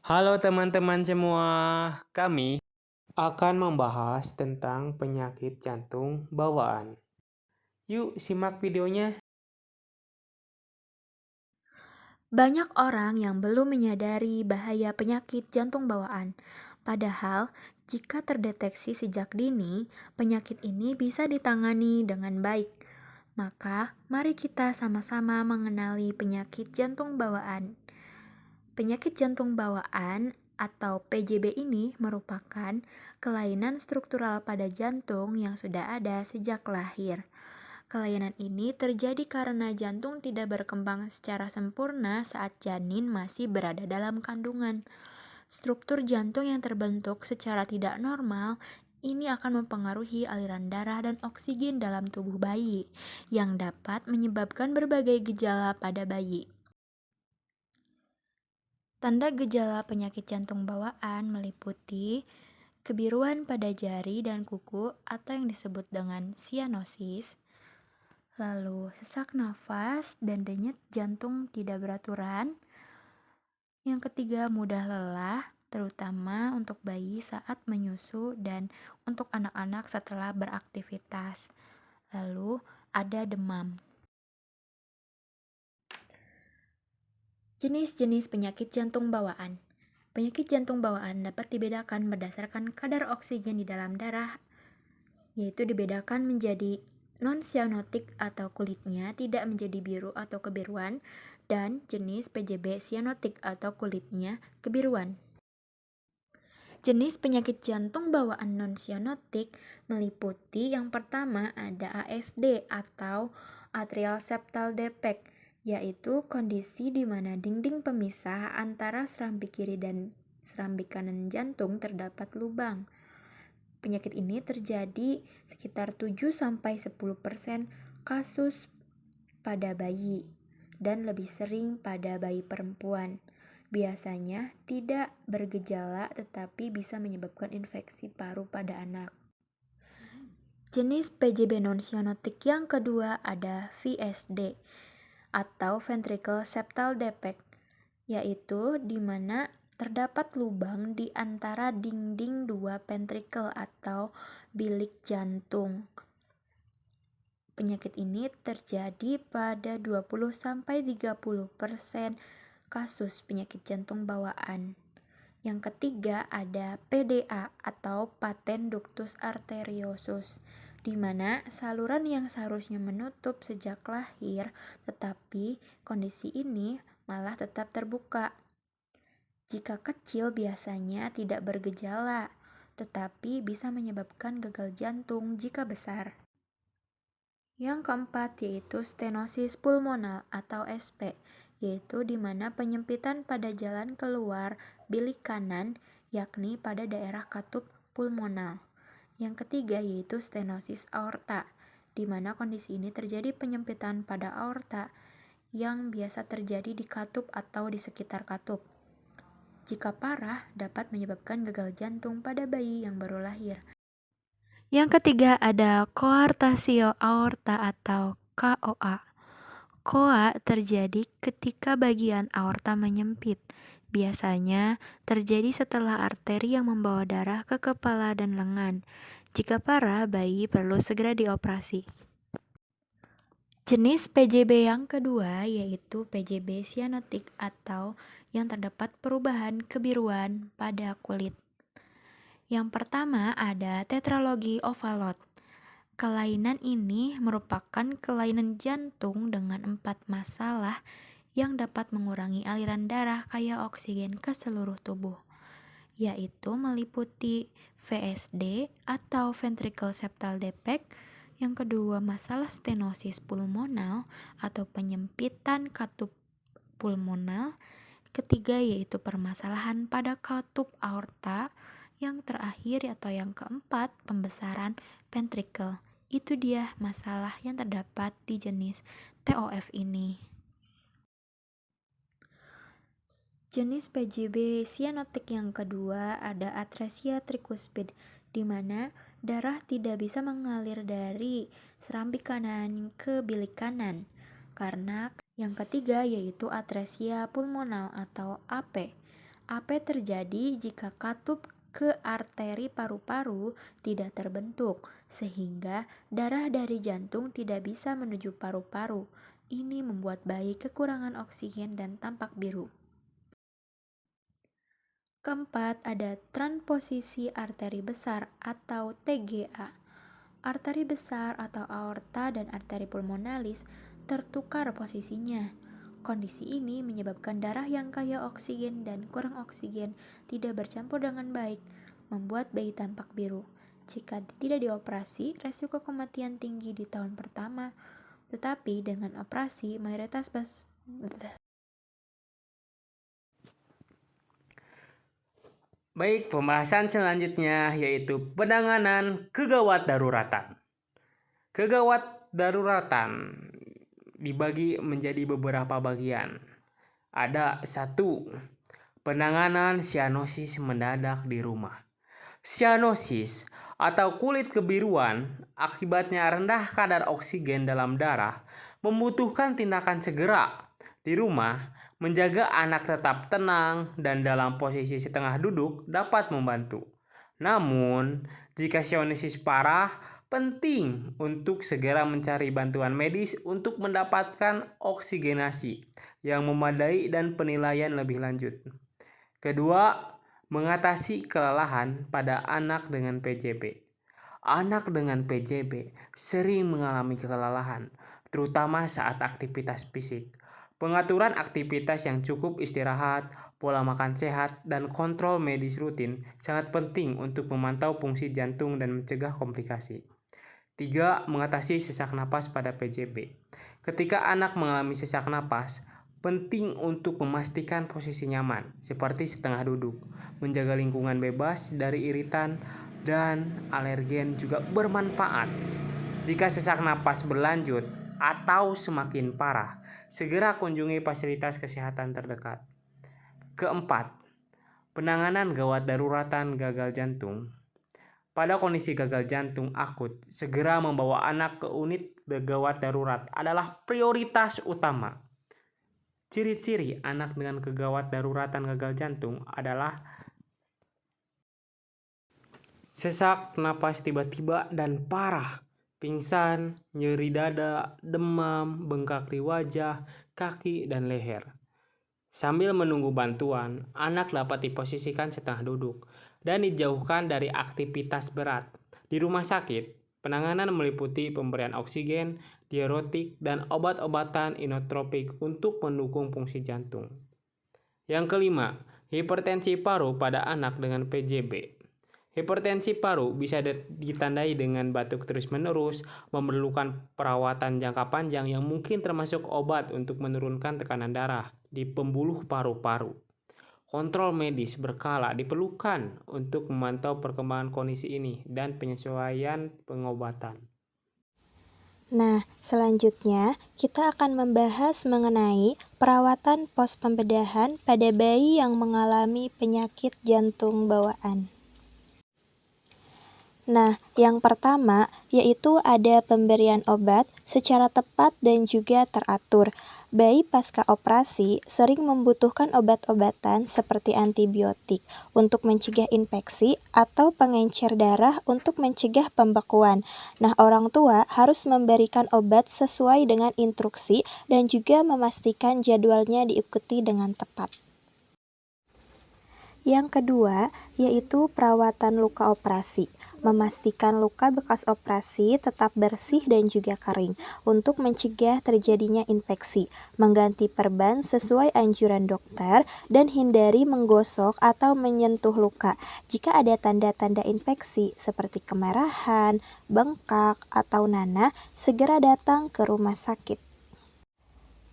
Halo teman-teman semua, kami akan membahas tentang penyakit jantung bawaan. Yuk simak videonya. Banyak orang yang belum menyadari bahaya penyakit jantung bawaan. Padahal, jika terdeteksi sejak dini, penyakit ini bisa ditangani dengan baik. Maka, mari kita sama-sama mengenali penyakit jantung bawaan. Penyakit jantung bawaan atau PJB ini merupakan kelainan struktural pada jantung yang sudah ada sejak lahir. Kelainan ini terjadi karena jantung tidak berkembang secara sempurna saat janin masih berada dalam kandungan. Struktur jantung yang terbentuk secara tidak normal ini akan mempengaruhi aliran darah dan oksigen dalam tubuh bayi, yang dapat menyebabkan berbagai gejala pada bayi. Tanda gejala penyakit jantung bawaan meliputi kebiruan pada jari dan kuku atau yang disebut dengan sianosis, lalu sesak nafas dan denyut jantung tidak beraturan. Yang ketiga, mudah lelah, terutama untuk bayi saat menyusu dan untuk anak-anak setelah beraktivitas. Lalu ada demam. Jenis-jenis penyakit jantung bawaan. Penyakit jantung bawaan dapat dibedakan berdasarkan kadar oksigen di dalam darah, yaitu dibedakan menjadi non-sianotik atau kulitnya tidak menjadi biru atau kebiruan, dan jenis PJB sianotik atau kulitnya kebiruan. Jenis penyakit jantung bawaan non-sianotik meliputi yang pertama ada ASD atau atrial septal defect, yaitu kondisi di mana dinding pemisah antara serambi kiri dan serambi kanan jantung terdapat lubang. Penyakit ini terjadi sekitar 7-10% kasus pada bayi dan lebih sering pada bayi perempuan. Biasanya tidak bergejala tetapi bisa menyebabkan infeksi paru pada anak. Jenis PJB non-sianotik yang kedua ada VSD atau ventricle septal defect, yaitu di mana terdapat lubang di antara dinding dua ventricle atau bilik jantung. Penyakit ini terjadi pada 20-30% kasus penyakit jantung bawaan. Yang ketiga ada PDA atau patent ductus arteriosus, di mana saluran yang seharusnya menutup sejak lahir, tetapi kondisi ini malah tetap terbuka. Jika kecil biasanya tidak bergejala, tetapi bisa menyebabkan gagal jantung jika besar. Yang keempat yaitu stenosis pulmonal atau SP, yaitu di mana penyempitan pada jalan keluar bilik kanan, yakni pada daerah katup pulmonal. Yang ketiga yaitu stenosis aorta, di mana kondisi ini terjadi penyempitan pada aorta yang biasa terjadi di katup atau di sekitar katup. Jika parah, dapat menyebabkan gagal jantung pada bayi yang baru lahir. Yang ketiga ada koartasio aorta atau KOA. KOA terjadi ketika bagian aorta menyempit. Biasanya terjadi setelah arteri yang membawa darah ke kepala dan lengan. Jika parah, bayi perlu segera dioperasi. Jenis PJB yang kedua yaitu PJB sianotik atau yang terdapat perubahan kebiruan pada kulit. Yang pertama ada tetralogi ovalot. Kelainan ini merupakan kelainan jantung dengan 4 masalah yang dapat mengurangi aliran darah kaya oksigen ke seluruh tubuh, yaitu meliputi VSD atau ventricle septal defect. Yang kedua, masalah stenosis pulmonal atau penyempitan katup pulmonal. Ketiga yaitu permasalahan pada katup aorta. Yang terakhir atau yang keempat, pembesaran ventricle. Itu dia masalah yang terdapat di jenis TOF ini. Jenis PJB sianotik yang kedua ada atresia trikuspid, di mana darah tidak bisa mengalir dari serambi kanan ke bilik kanan. Karena yang ketiga yaitu atresia pulmonal atau AP. Apa terjadi jika katup ke arteri paru-paru tidak terbentuk, sehingga darah dari jantung tidak bisa menuju paru-paru. Ini membuat bayi kekurangan oksigen dan tampak biru. Keempat, ada transposisi arteri besar atau TGA. Arteri besar atau aorta dan arteri pulmonalis tertukar posisinya. Kondisi ini menyebabkan darah yang kaya oksigen dan kurang oksigen tidak bercampur dengan baik, membuat bayi tampak biru. Jika tidak dioperasi, resiko kematian tinggi di tahun pertama. Tetapi dengan operasi, mayoritas Baik, pembahasan selanjutnya yaitu penanganan kegawat daruratan. Kegawat daruratan dibagi menjadi beberapa bagian. Ada 1. Penanganan sianosis mendadak di rumah. Sianosis atau kulit kebiruan akibatnya rendah kadar oksigen dalam darah membutuhkan tindakan segera di rumah. Menjaga anak tetap tenang dan dalam posisi setengah duduk dapat membantu. Namun, jika sianosis parah, penting untuk segera mencari bantuan medis untuk mendapatkan oksigenasi yang memadai dan penilaian lebih lanjut. Kedua, mengatasi kelelahan pada anak dengan PJB. Anak dengan PJB sering mengalami kelelahan, terutama saat aktivitas fisik. Pengaturan aktivitas yang cukup istirahat, pola makan sehat, dan kontrol medis rutin sangat penting untuk memantau fungsi jantung dan mencegah komplikasi. 3. Mengatasi sesak napas pada PJB. Ketika anak mengalami sesak napas, penting untuk memastikan posisi nyaman, seperti setengah duduk. Menjaga lingkungan bebas dari iritan dan alergen juga bermanfaat. Jika sesak napas berlanjut atau semakin parah, segera kunjungi fasilitas kesehatan terdekat. Keempat, penanganan gawat daruratan gagal jantung. Pada kondisi gagal jantung akut, segera membawa anak ke unit gawat darurat adalah prioritas utama. Ciri-ciri anak dengan kegawat daruratan gagal jantung adalah sesak napas tiba-tiba dan parah, pingsan, nyeri dada, demam, bengkak di wajah, kaki, dan leher. Sambil menunggu bantuan, anak dapat diposisikan setengah duduk dan dijauhkan dari aktivitas berat. Di rumah sakit, penanganan meliputi pemberian oksigen, diuretik, dan obat-obatan inotropik untuk mendukung fungsi jantung. Yang kelima, hipertensi paru pada anak dengan PJB. Hipertensi paru bisa ditandai dengan batuk terus-menerus, memerlukan perawatan jangka panjang yang mungkin termasuk obat untuk menurunkan tekanan darah di pembuluh paru-paru. Kontrol medis berkala diperlukan untuk memantau perkembangan kondisi ini dan penyesuaian pengobatan. Nah, selanjutnya kita akan membahas mengenai perawatan pos pembedahan pada bayi yang mengalami penyakit jantung bawaan. Nah, yang pertama yaitu ada pemberian obat secara tepat dan juga teratur. Bayi pasca operasi sering membutuhkan obat-obatan seperti antibiotik untuk mencegah infeksi atau pengencer darah untuk mencegah pembekuan. Nah, orang tua harus memberikan obat sesuai dengan instruksi dan juga memastikan jadwalnya diikuti dengan tepat. Yang kedua, yaitu perawatan luka operasi. Memastikan luka bekas operasi tetap bersih dan juga kering untuk mencegah terjadinya infeksi. Mengganti perban sesuai anjuran dokter dan hindari menggosok atau menyentuh luka. Jika ada tanda-tanda infeksi seperti kemerahan, bengkak, atau nanah, segera datang ke rumah sakit.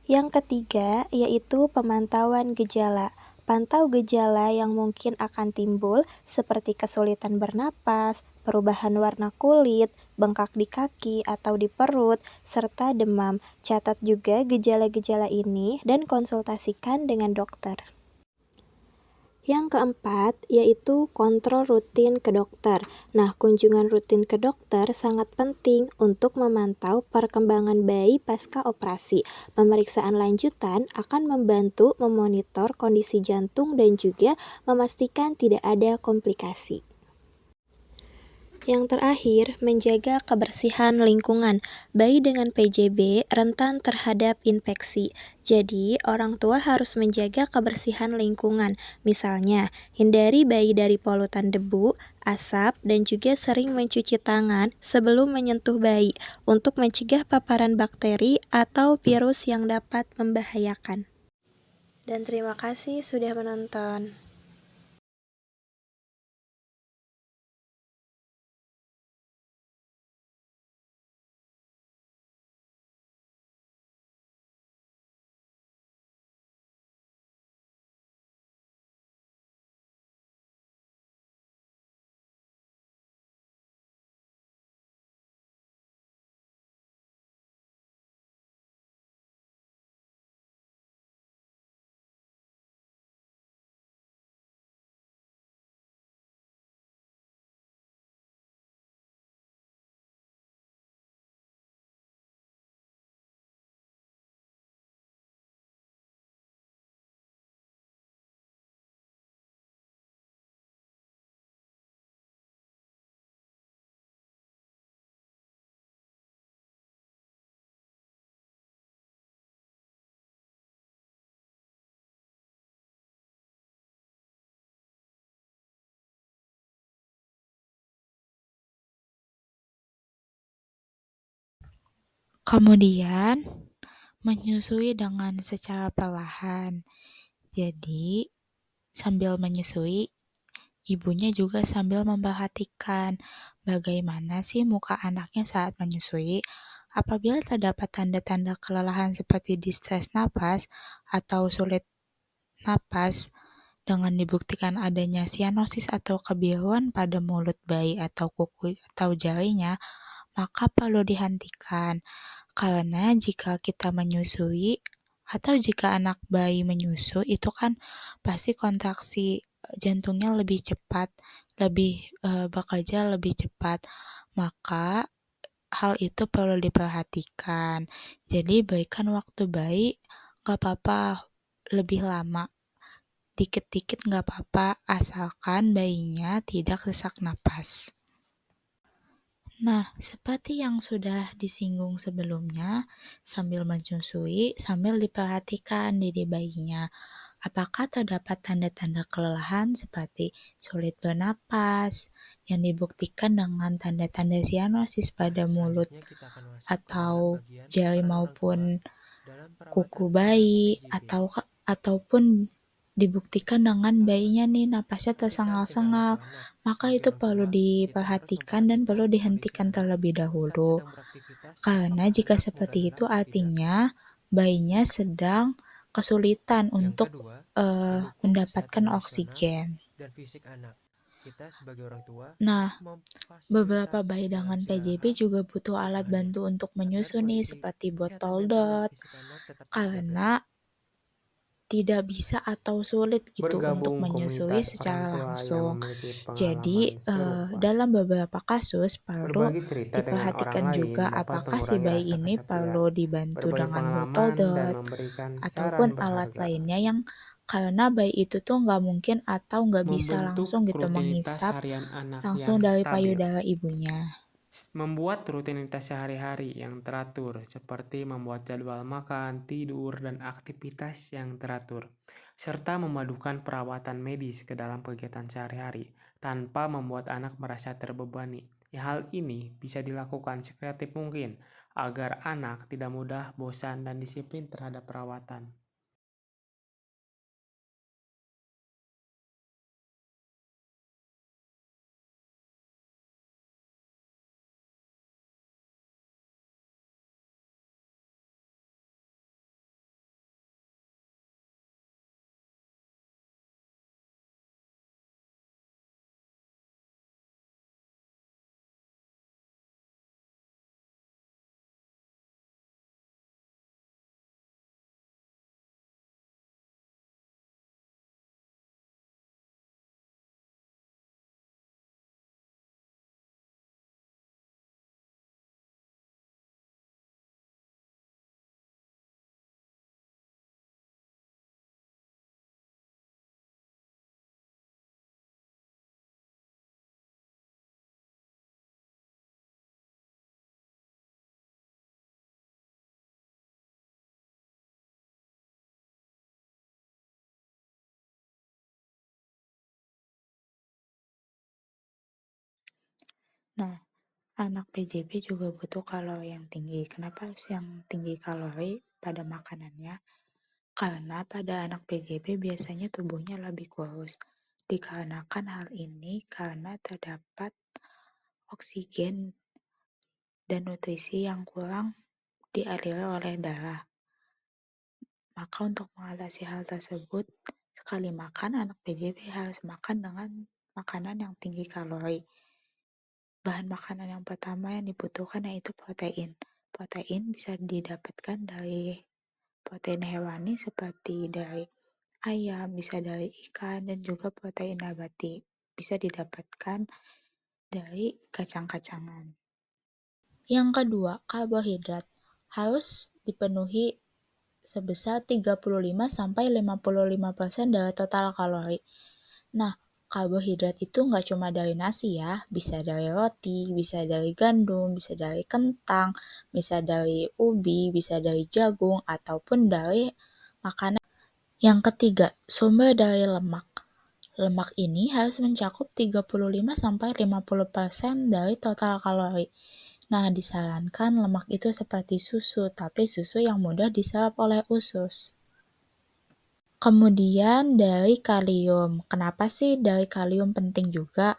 Yang ketiga, yaitu pemantauan gejala. Pantau gejala yang mungkin akan timbul seperti kesulitan bernapas, perubahan warna kulit, bengkak di kaki atau di perut, serta demam. Catat juga gejala-gejala ini dan konsultasikan dengan dokter. Yang keempat, yaitu kontrol rutin ke dokter. Nah, kunjungan rutin ke dokter sangat penting untuk memantau perkembangan bayi pasca operasi. Pemeriksaan lanjutan akan membantu memonitor kondisi jantung dan juga memastikan tidak ada komplikasi. Yang terakhir, menjaga kebersihan lingkungan. Bayi dengan PJB rentan terhadap infeksi. Jadi, orang tua harus menjaga kebersihan lingkungan. Misalnya, hindari bayi dari polutan debu, asap, dan juga sering mencuci tangan sebelum menyentuh bayi untuk mencegah paparan bakteri atau virus yang dapat membahayakan. Dan terima kasih sudah menonton. Kemudian, menyusui dengan secara perlahan. Jadi, sambil menyusui, ibunya juga sambil memperhatikan bagaimana sih muka anaknya saat menyusui. Apabila terdapat tanda-tanda kelelahan seperti distress napas atau sulit napas, dengan dibuktikan adanya sianosis atau kebiruan pada mulut bayi atau kuku atau jarinya, maka perlu dihentikan. Karena jika kita menyusui atau jika anak bayi menyusu itu kan pasti kontraksi jantungnya lebih cepat, bekerja lebih cepat. Maka hal itu perlu diperhatikan. Jadi berikan waktu bayi, gak apa-apa lebih lama. Dikit-dikit gak apa-apa asalkan bayinya tidak sesak napas. Nah, seperti yang sudah disinggung sebelumnya, sambil menyusui, sambil diperhatikan diri bayinya. Apakah terdapat tanda-tanda kelelahan seperti sulit bernapas, yang dibuktikan dengan tanda-tanda sianosis pada mulut atau jari maupun kuku bayi, ataupun dibuktikan dengan bayinya nih napasnya tersengal-sengal, maka itu perlu diperhatikan dan perlu dihentikan terlebih dahulu. Karena jika seperti itu artinya bayinya sedang kesulitan untuk mendapatkan oksigen. Nah, beberapa bayi dengan PJB juga butuh alat bantu untuk menyusu nih seperti botol dot, karena tidak bisa atau sulit gitu untuk menyusui secara langsung. Jadi, dalam beberapa kasus perlu diperhatikan juga apakah si bayi ini perlu dibantu dengan botol dot ataupun alat lainnya yang karena bayi itu tuh nggak mungkin atau nggak bisa langsung gitu menghisap langsung dari payudara ibunya. Membuat rutinitas sehari-hari yang teratur, seperti membuat jadwal makan, tidur, dan aktivitas yang teratur, serta memadukan perawatan medis ke dalam kegiatan sehari-hari tanpa membuat anak merasa terbebani. Hal ini bisa dilakukan sekreatif mungkin agar anak tidak mudah bosan dan disiplin terhadap perawatan. Nah, anak PJB juga butuh kalori yang tinggi. Kenapa harus yang tinggi kalori pada makanannya? Karena pada anak PJB biasanya tubuhnya lebih kurus. Dikarenakan hal ini karena terdapat oksigen dan nutrisi yang kurang dialiri oleh darah. Maka untuk mengatasi hal tersebut, sekali makan anak PJB harus makan dengan makanan yang tinggi kalori. Bahan makanan yang pertama yang dibutuhkan yaitu protein. Protein bisa didapatkan dari protein hewani seperti dari ayam, bisa dari ikan, dan juga protein nabati. Bisa didapatkan dari kacang-kacangan. Yang kedua, karbohidrat harus dipenuhi sebesar 35-55% dari total kalori. Nah, karbohidrat itu nggak cuma dari nasi ya, bisa dari roti, bisa dari gandum, bisa dari kentang, bisa dari ubi, bisa dari jagung, ataupun dari makanan. Yang ketiga, sumber dari lemak. Lemak ini harus mencakup 35-50% dari total kalori. Nah, disarankan lemak itu seperti susu, tapi susu yang mudah diserap oleh usus. Kemudian dari kalium. Kenapa sih dari kalium penting juga?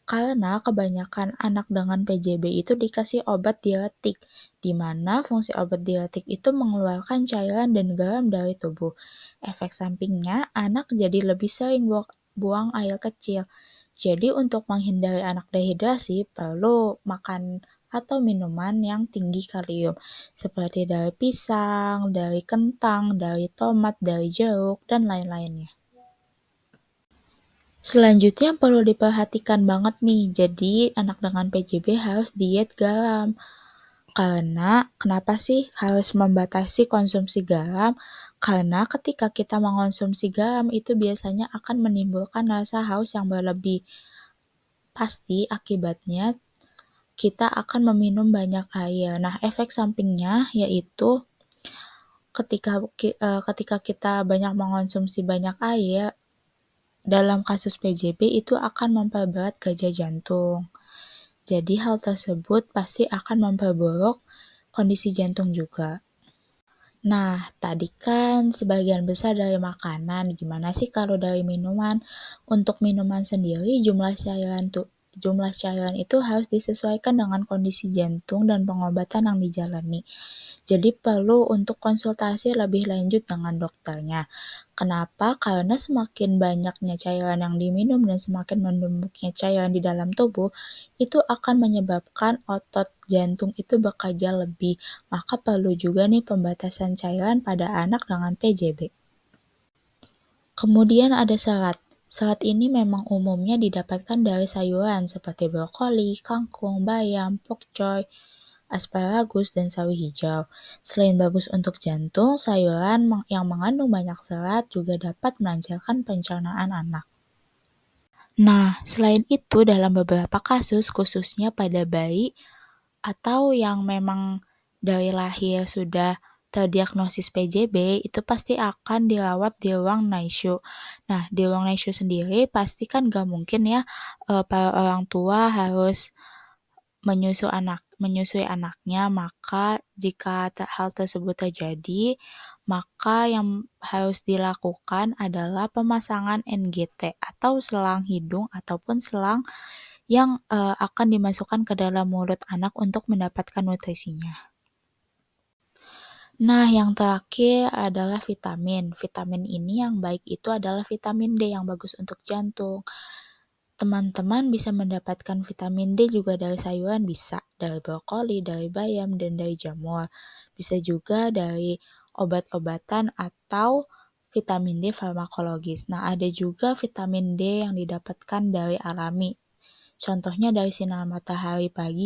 Karena kebanyakan anak dengan PJB itu dikasih obat diuretik, di mana fungsi obat diuretik itu mengeluarkan cairan dan garam dari tubuh. Efek sampingnya, anak jadi lebih sering buang air kecil. Jadi untuk menghindari anak dehidrasi, perlu makan atau minuman yang tinggi kalium, seperti dari pisang, dari kentang, dari tomat, dari jeruk, dan lain-lainnya. Selanjutnya perlu diperhatikan banget nih, jadi anak dengan PJB harus diet garam. Karena kenapa sih harus membatasi konsumsi garam? Karena ketika kita mengonsumsi garam itu biasanya akan menimbulkan rasa haus yang berlebih. Pasti akibatnya kita akan meminum banyak air. Nah, efek sampingnya yaitu ketika kita banyak mengonsumsi banyak air, dalam kasus PJB itu akan memperberat gejala jantung. Jadi hal tersebut pasti akan memperburuk kondisi jantung juga. Nah, tadi kan sebagian besar dari makanan, gimana sih kalau dari minuman? Untuk minuman sendiri jumlah cairan itu harus disesuaikan dengan kondisi jantung dan pengobatan yang dijalani. Jadi perlu untuk konsultasi lebih lanjut dengan dokternya. Kenapa? Karena semakin banyaknya cairan yang diminum dan semakin menumpuknya cairan di dalam tubuh, itu akan menyebabkan otot jantung itu bekerja lebih. Maka perlu juga nih pembatasan cairan pada anak dengan PJB. Kemudian ada serat. Serat ini memang umumnya didapatkan dari sayuran seperti brokoli, kangkung, bayam, pokcoy, asparagus, dan sawi hijau. Selain bagus untuk jantung, sayuran yang mengandung banyak serat juga dapat melancarkan pencernaan anak. Nah, selain itu dalam beberapa kasus, khususnya pada bayi atau yang memang dari lahir sudah terdiagnosis PJB, itu pasti akan dirawat di ruang NICU. Nah, di ruang NICU sendiri pasti kan gak mungkin ya para orang tua harus menyusui anaknya, maka jika hal tersebut terjadi, maka yang harus dilakukan adalah pemasangan NGT atau selang hidung ataupun selang yang akan dimasukkan ke dalam mulut anak untuk mendapatkan nutrisinya. Nah, yang terakhir adalah vitamin. Vitamin ini yang baik itu adalah vitamin D yang bagus untuk jantung. Teman-teman bisa mendapatkan vitamin D juga dari sayuran, bisa dari brokoli, dari bayam, dan dari jamur. Bisa juga dari obat-obatan atau vitamin D farmakologis. Nah, ada juga vitamin D yang didapatkan dari alami. Contohnya dari sinar matahari pagi